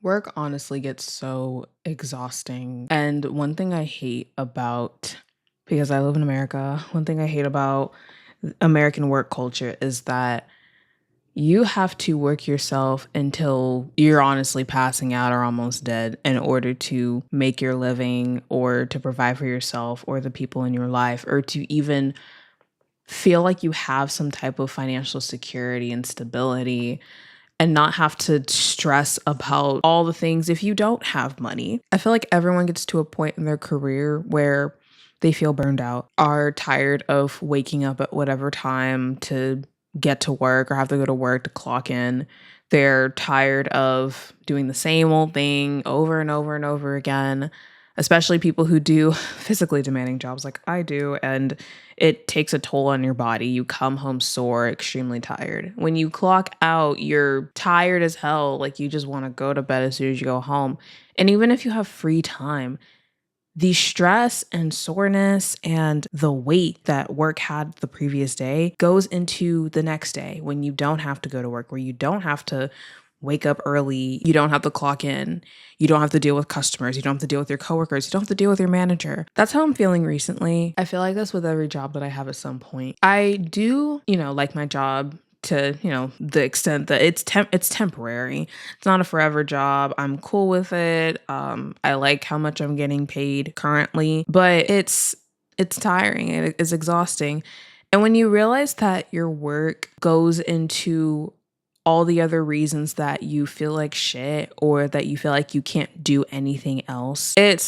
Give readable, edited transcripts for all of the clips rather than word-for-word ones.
Work honestly gets so exhausting. And one thing I hate about, because I live in America, one thing I hate about American work culture is that you have to work yourself until you're honestly passing out or almost dead in order to make your living or to provide for yourself or the people in your life or to even feel like you have some type of financial security and stability and not have to stress about all the things if you don't have money. I feel like everyone gets to a point in their career where they feel burned out, are tired of waking up at whatever time to get to work or have to go to work to clock in. They're tired of doing the same old thing over and over and over again, especially people who do physically demanding jobs like I do. And it takes a toll on your body. You come home sore, extremely tired. When you clock out, you're tired as hell. Like you just want to go to bed as soon as you go home. And even if you have free time, the stress and soreness and the weight that work had the previous day goes into the next day when you don't have to go to work, where you don't have to wake up early, you don't have to clock in, you don't have to deal with customers, you don't have to deal with your coworkers, you don't have to deal with your manager. That's how I'm feeling recently. I feel like this with every job that I have at some point. I do, like my job to, the extent that it's temporary. It's not a forever job. I'm cool with it. I like how much I'm getting paid currently, but it's tiring. It's exhausting. And when you realize that your work goes into all the other reasons that you feel like shit or that you feel like you can't do anything else, it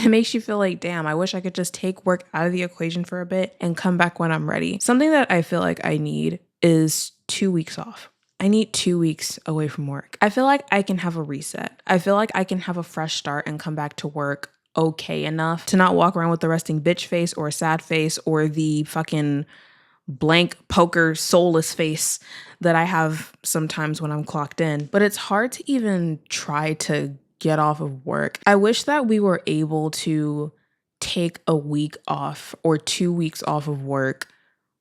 makes you feel like, damn, I wish I could just take work out of the equation for a bit and come back when I'm ready. Something that I feel like I need is 2 weeks off. I need 2 weeks away from work. I feel like I can have a reset. I feel like I can have a fresh start and come back to work okay enough to not walk around with the resting bitch face or a sad face or the fucking blank poker soulless face that I have sometimes when I'm clocked in. But it's hard to even try to get off of work. I wish that we were able to take a week off or 2 weeks off of work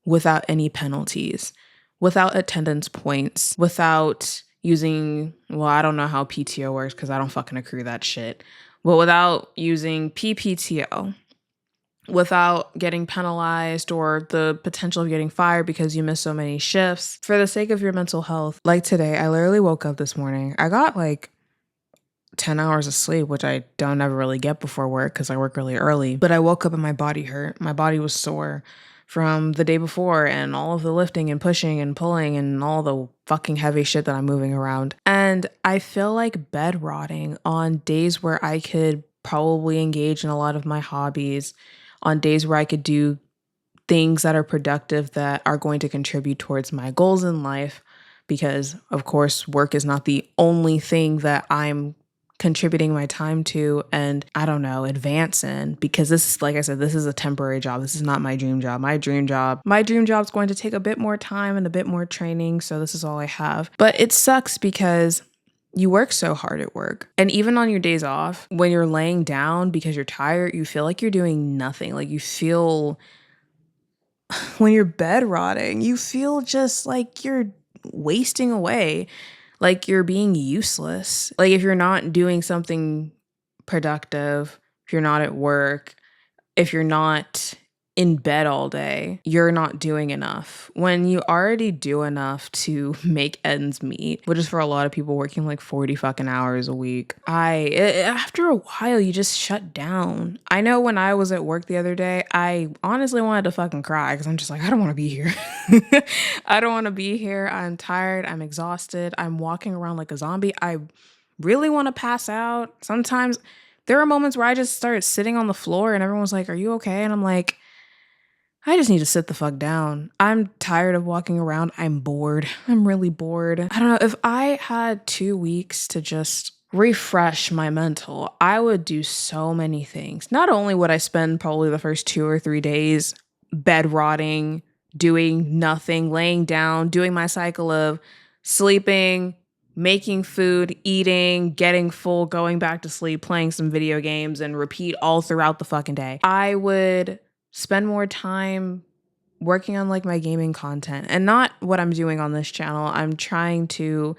without any penalties, without attendance points, without using, well, I don't know how PTO works because I don't fucking accrue that shit, but without using PPTO, without getting penalized or the potential of getting fired because you missed so many shifts for the sake of your mental health. Like today, I literally woke up this morning. I got like 10 hours of sleep, which I don't ever really get before work because I work really early. But I woke up and my body hurt. My body was sore from the day before and all of the lifting and pushing and pulling and all the fucking heavy shit that I'm moving around. And I feel like bed rotting on days where I could probably engage in a lot of my hobbies, on days where I could do things that are productive that are going to contribute towards my goals in life. Because, of course, work is not the only thing that I'm contributing my time to and I don't know, advance in, because this is, like I said, this is a temporary job. This is not my dream job. My dream job is going to take a bit more time and a bit more training. So this is all I have. But it sucks because you work so hard at work. And even on your days off, when you're laying down because you're tired, you feel like you're doing nothing. Like you feel, when you're bed rotting, you feel just like you're wasting away, like you're being useless. Like if you're not doing something productive, if you're not at work, if you're not in bed all day, you're not doing enough. When you already do enough to make ends meet, which is for a lot of people working like 40 fucking hours a week, after a while, you just shut down. I know when I was at work the other day, I honestly wanted to fucking cry because I'm just like, I don't want to be here. I don't want to be here. I'm tired. I'm exhausted. I'm walking around like a zombie. I really want to pass out. Sometimes there are moments where I just started sitting on the floor and everyone's like, are you okay? And I'm like, I just need to sit the fuck down. I'm tired of walking around. I'm bored. I'm really bored. I don't know. If I had 2 weeks to just refresh my mental, I would do so many things. Not only would I spend probably the first 2 or 3 days bed rotting, doing nothing, laying down, doing my cycle of sleeping, making food, eating, getting full, going back to sleep, playing some video games, and repeat all throughout the fucking day. I would spend more time working on like my gaming content and not what I'm doing on this channel. I'm trying to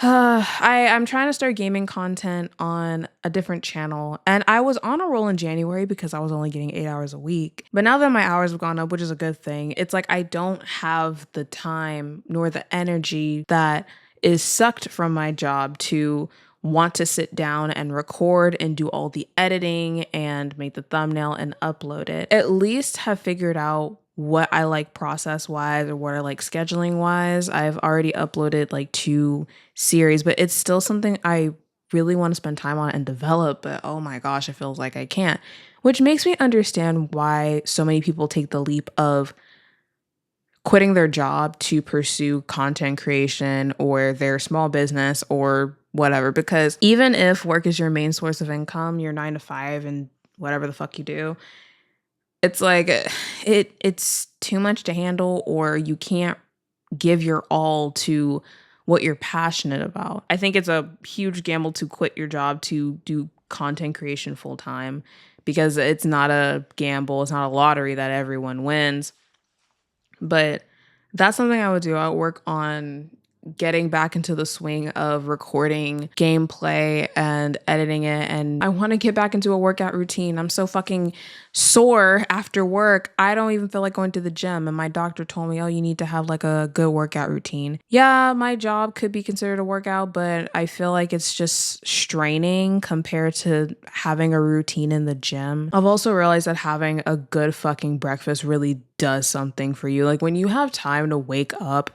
I'm trying to start gaming content on a different channel, and I was on a roll in January because I was only getting 8 hours a week. But now that my hours have gone up, which is a good thing, it's like I don't have the time nor the energy that is sucked from my job to want to sit down and record and do all the editing and make the thumbnail and upload it. At least have figured out what I like process wise or what I like scheduling wise. I've already uploaded like 2 series, but it's still something I really want to spend time on and develop. But oh my gosh, it feels like I can't, which makes me understand why so many people take the leap of quitting their job to pursue content creation or their small business or whatever. Because even if work is your main source of income, your 9 to 5 and whatever the fuck you do, it's like it's too much to handle, or you can't give your all to what you're passionate about. I think it's a huge gamble to quit your job to do content creation full time, because it's not a gamble, it's not a lottery that everyone wins. But that's something I would do. I would work on getting back into the swing of recording gameplay and editing it. And I want to get back into a workout routine. I'm so fucking sore after work. I don't even feel like going to the gym. And my doctor told me, oh, you need to have like a good workout routine. Yeah, my job could be considered a workout, but I feel like it's just straining compared to having a routine in the gym. I've also realized that having a good fucking breakfast really does something for you. Like when you have time to wake up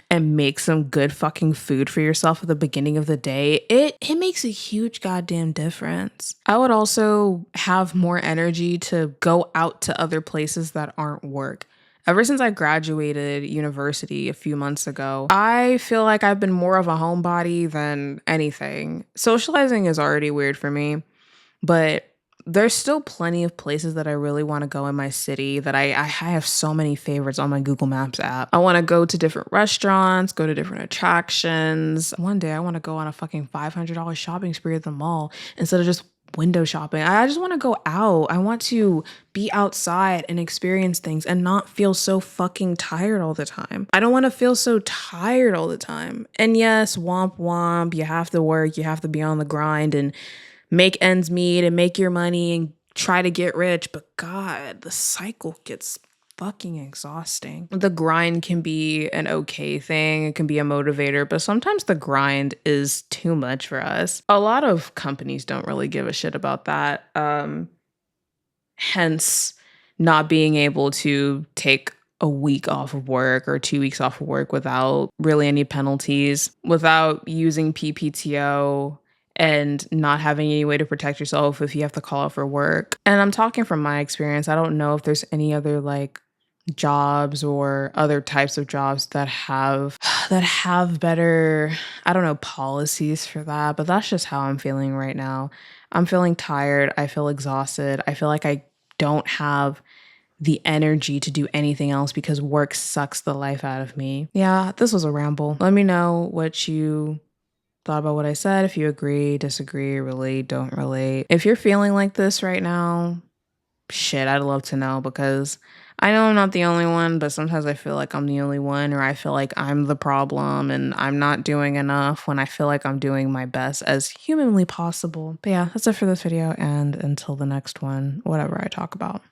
and make some good fucking food for yourself at the beginning of the day, it makes a huge goddamn difference. I would also have more energy to go out to other places that aren't work. Ever since I graduated university a few months ago, I feel like I've been more of a homebody than anything. Socializing is already weird for me, but there's still plenty of places that I really want to go in my city that I have so many favorites on my Google Maps app. I want to go to different restaurants, go to different attractions. One day I want to go on a fucking $500 shopping spree at the mall instead of just window shopping. I just want to go out. I want to be outside and experience things and not feel so fucking tired all the time. I don't want to feel so tired all the time. And yes, womp womp, you have to work, you have to be on the grind and make ends meet and make your money and try to get rich. But God, the cycle gets fucking exhausting. The grind can be an okay thing, it can be a motivator, but sometimes the grind is too much for us. A lot of companies don't really give a shit about that. Hence, not being able to take a week off of work or 2 weeks off of work without really any penalties, without using PPTO, and not having any way to protect yourself if you have to call out for work. And I'm talking from my experience. I don't know if there's any other like jobs or other types of jobs that have better, I don't know, policies for that, but that's just how I'm feeling right now. I'm feeling tired, I feel exhausted. I feel like I don't have the energy to do anything else because work sucks the life out of me. Yeah, this was a ramble. Let me know what you thought about what I said, if you agree, disagree, relate, don't relate. If you're feeling like this right now, shit, I'd love to know, because I know I'm not the only one, but sometimes I feel like I'm the only one, or I feel like I'm the problem and I'm not doing enough when I feel like I'm doing my best as humanly possible. But yeah, that's it for this video, and until the next one, whatever I talk about.